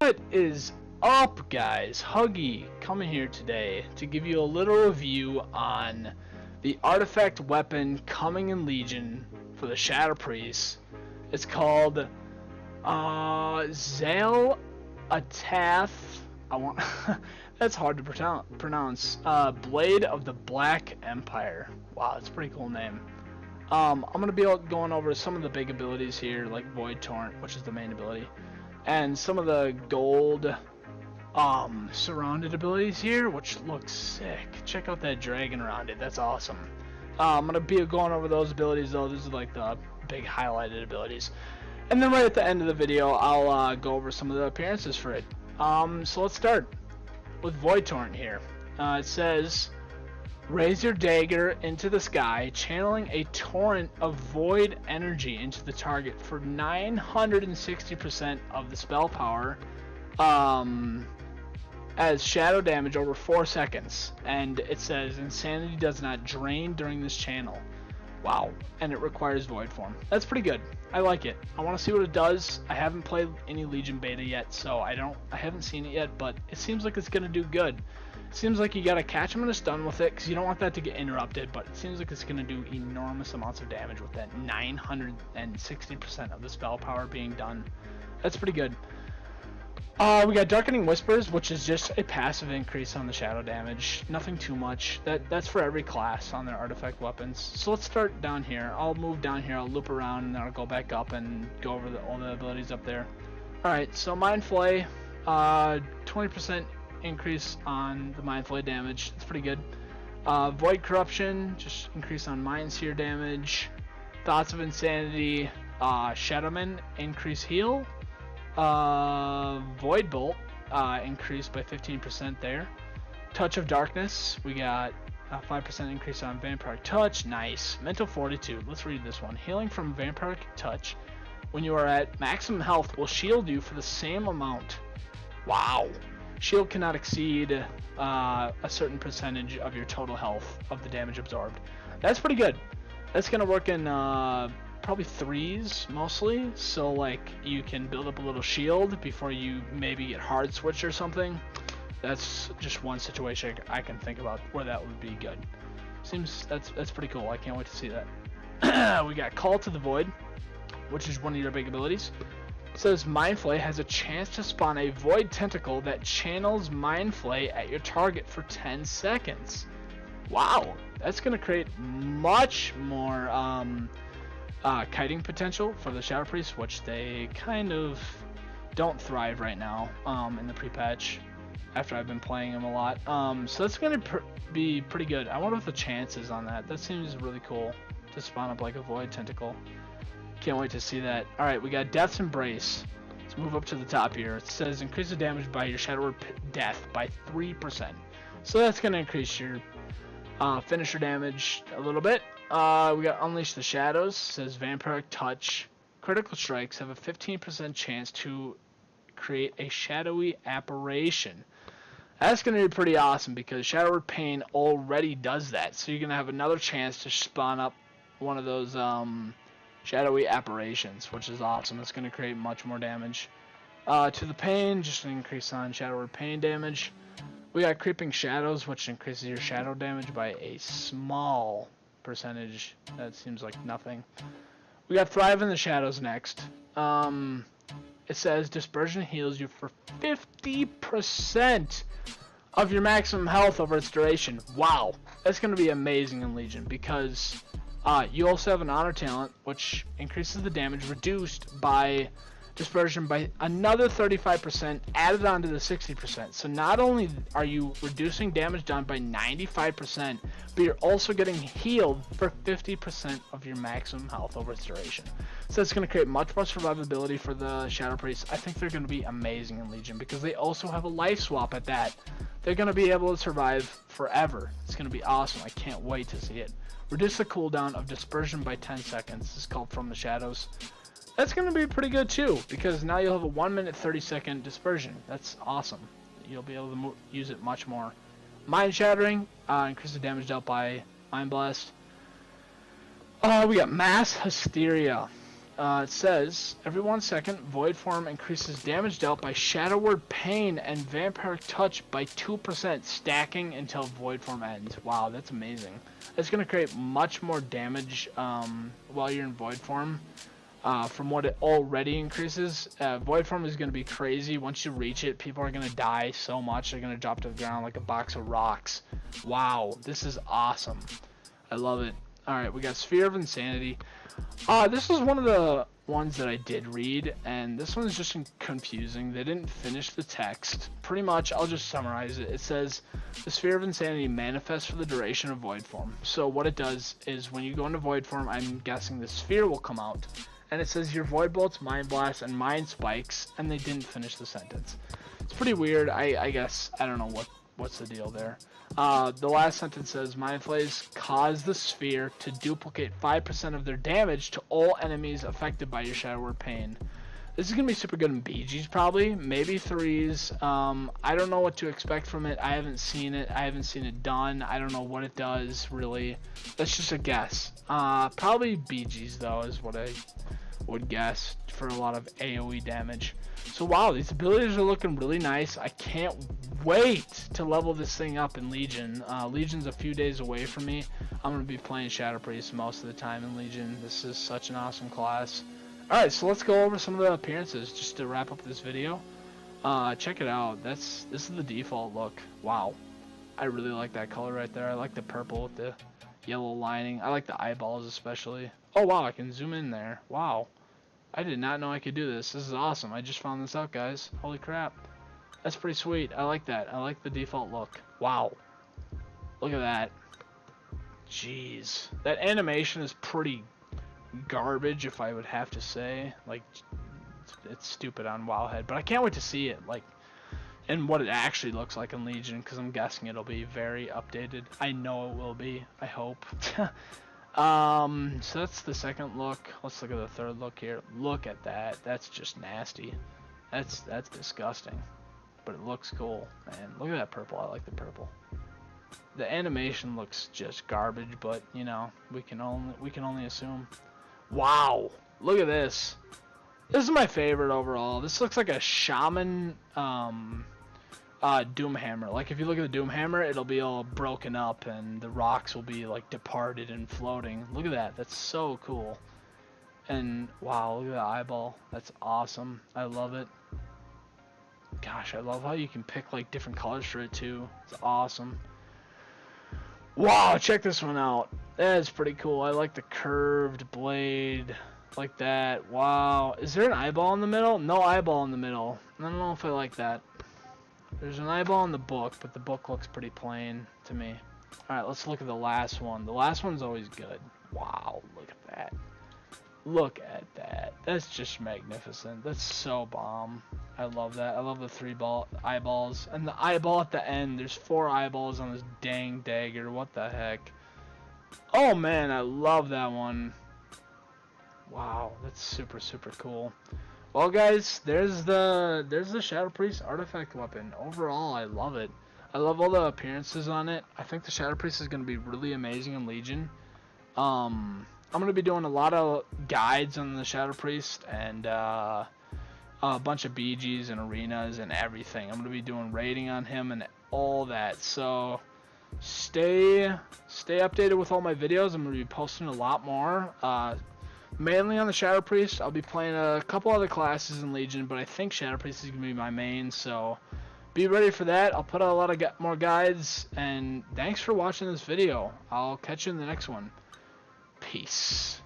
What is up, guys? Huggy coming here today to give you a little review on the artifact weapon coming in Legion for the Shadow Priest. It's called Zale Atath. That's hard to pronounce. Blade of the Black Empire. Wow, that's a pretty cool name. I'm gonna be going over some of the big abilities here, like Void Torrent, which is the main ability, and some of the gold surrounded abilities here, which looks sick. Check out that dragon around it. That's awesome. I'm gonna be going over those abilities though. These are like the big highlighted abilities, and then right at the end of the video, I'll go over some of the appearances for it. So let's start with Void Torrent here. It says, raise your dagger into the sky, channeling a torrent of void energy into the target for 960% of the spell power as shadow damage over 4 seconds. And it says insanity does not drain during this channel. Wow. And it requires void form. That's pretty good. I like it. I want to see what it does. I haven't played any Legion beta yet, so I haven't seen it yet, but it seems like it's gonna do good. Seems like you gotta catch him in a stun with it, because you don't want that to get interrupted, but it seems like it's gonna do enormous amounts of damage with that 960% of the spell power being done. That's pretty good. We got Darkening Whispers, which is just a passive increase on the shadow damage. Nothing too much. That's for every class on their artifact weapons. So let's start down here. I'll move down here, I'll loop around, and then I'll go back up and go over all the abilities up there. Alright, so Mind Flay, 20% increase on the Mind Flay damage. That's pretty good. Void Corruption, just increase on Mind Seer damage. Thoughts of Insanity, Shadowman, increase heal. Void Bolt, increased by 15% there. Touch of Darkness, we got a 5% increase on Vampiric Touch. Nice. Mental Fortitude, let's read this one. Healing from Vampiric Touch when you are at maximum health will shield you for the same amount. Wow. Shield cannot exceed a certain percentage of your total health of the damage absorbed. That's pretty good. That's gonna work in probably 3s mostly, so like you can build up a little shield before you maybe get hard switch or something. That's just one situation I can think about where that would be good. Seems that's pretty cool. I can't wait to see that. We got Call to the Void, which is one of your big abilities. It says Mind Flay has a chance to spawn a void tentacle that channels Mind Flay at your target for 10 seconds. Wow, that's gonna create much more kiting potential for the Shadow Priest, which they kind of don't thrive right now in the pre-patch after I've been playing them a lot. So that's going to be pretty good. I wonder what the chances on that. That seems really cool to spawn up like a void tentacle. Can't wait to see that. Alright, we got Death's Embrace. Let's move up to the top here. It says increase the damage by your Shadow Death by 3%. So that's going to increase your finisher damage a little bit. We got Unleash the Shadows. It says Vampiric Touch. Critical strikes have a 15% chance to create a shadowy apparition. That's going to be pretty awesome because Shadow Pain already does that. So you're going to have another chance to spawn up one of those shadowy apparitions, which is awesome. It's going to create much more damage. To the Pain, just an increase on Shadow Pain damage. We got Creeping Shadows, which increases your shadow damage by a small percentage. That seems like nothing. We got Thrive in the Shadows next. It says Dispersion heals you for 50% of your maximum health over its duration. Wow, that's going to be amazing in Legion because you also have an Honor talent which increases the damage reduced by Dispersion by another 35% added onto the 60%. So not only are you reducing damage done by 95%, but you're also getting healed for 50% of your maximum health over its duration. So it's going to create much more survivability for the Shadow Priests. I think they're going to be amazing in Legion because they also have a life swap at that. They're going to be able to survive forever. It's going to be awesome. I can't wait to see it. Reduce the cooldown of Dispersion by 10 seconds. This is called From the Shadows. That's going to be pretty good too, because now you'll have a 1 minute 30-second dispersion. That's awesome. You'll be able to use it much more. Mind Shattering, increase the damage dealt by Mind Blast. We got Mass Hysteria. It says, every 1 second, Void Form increases damage dealt by Shadow Word Pain and Vampiric Touch by 2%, stacking until Void Form ends. Wow, that's amazing. It's going to create much more damage while you're in Void Form from what it already increases. Void Form is going to be crazy. Once you reach it, people are going to die so much, they're going to drop to the ground like a box of rocks. Wow, this is awesome. I love it. Alright, we got Sphere of Insanity. This is one of the ones that I did read, and this one's just confusing. They didn't finish the text. Pretty much, I'll just summarize it. It says, the Sphere of Insanity manifests for the duration of Void Form. So what it does is, when you go into Void Form, I'm guessing the Sphere will come out. And it says, your Void Bolts, Mind Blasts, and Mind Spikes, and they didn't finish the sentence. It's pretty weird. I guess, I don't know what's the deal there. The last sentence says, Mind Flays cause the Sphere to duplicate 5% of their damage to all enemies affected by your Shadow Word Pain. This is going to be super good in BGs probably, maybe 3s. I don't know what to expect from it. I haven't seen it. I haven't seen it done. I don't know what it does really. That's just a guess. Probably BGs though is what I would guess for a lot of AoE damage. So wow, these abilities are looking really nice. I can't wait to level this thing up in Legion. Legion's a few days away from me. I'm going to be playing Shadow Priest most of the time in Legion. This is such an awesome class. Alright, so let's go over some of the appearances just to wrap up this video. Check it out. This is the default look. Wow. I really like that color right there. I like the purple with the yellow lining. I like the eyeballs especially. Oh wow, I can zoom in there. Wow. I did not know I could do this. This is awesome. I just found this out, guys. Holy crap. That's pretty sweet. I like that. I like the default look. Wow. Look at that. Jeez. That animation is pretty garbage, if I would have to say. Like, it's stupid on Wowhead. But I can't wait to see it, like, and what it actually looks like in Legion, because I'm guessing it'll be very updated. I know it will be. I hope. So that's the second look. Let's look at the third look here. Look at that. That's just nasty. That's disgusting. But it looks cool, man. Look at that purple. I like the purple. The animation looks just garbage, but you know, we can only assume. Wow. Look at this. This is my favorite overall. This looks like a shaman Doomhammer. Like if you look at the Doomhammer, it'll be all broken up and the rocks will be like departed and floating. Look at that. That's so cool. And wow, look at the eyeball. That's awesome. I love it. Gosh, I love how you can pick like different colors for it too. It's awesome. Wow, check this one out. That is pretty cool. I like the curved blade like that. Wow. Is there an eyeball in the middle? No eyeball in the middle. I don't know if I like that. There's an eyeball in the book, but the book looks pretty plain to me. Alright, let's look at the last one. The last one's always good. Wow, look at that. Look at that. That's just magnificent. That's so bomb. I love that. I love the 3 eyeballs. And the eyeball at the end. There's 4 eyeballs on this dang dagger. What the heck? Oh man, I love that one. Wow, that's super, super cool. Well guys, there's the Shadow Priest artifact weapon. Overall, I love it. I love all the appearances on it. I think the Shadow Priest is going to be really amazing in Legion. I'm going to be doing a lot of guides on the Shadow Priest and a bunch of BGs and arenas and everything. I'm going to be doing raiding on him and all that. So stay updated with all my videos. I'm going to be posting a lot more. Mainly on the Shadow Priest. I'll be playing a couple other classes in Legion, but I think Shadow Priest is going to be my main, so be ready for that. I'll put out a lot of more guides, and thanks for watching this video. I'll catch you in the next one. Peace.